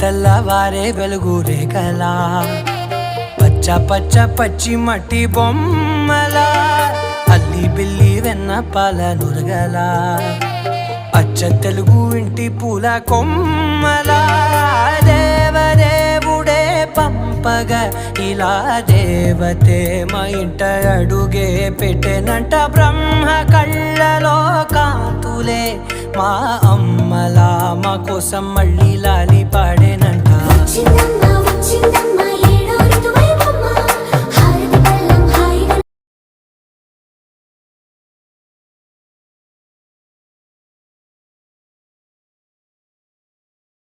తెల్లవారే వెలుగు రేఖలా పచ్చ పచ్చ పచ్చి మట్టి బొమ్మలా అల్లి బిల్లి వెన్న పాల నురగలా అచ్చ తెలుగు ఇంటి పూల కొమ్మలా దేవదేవుడే పంపగా ఇలా దేవతే మా ఇంట అడుగే పెట్టెనంట బ్రహ్మ కళ్ళలో కాంతులే మా అమ్మలా మా కోసం మళ్ళీ లాలి పాడేనంట.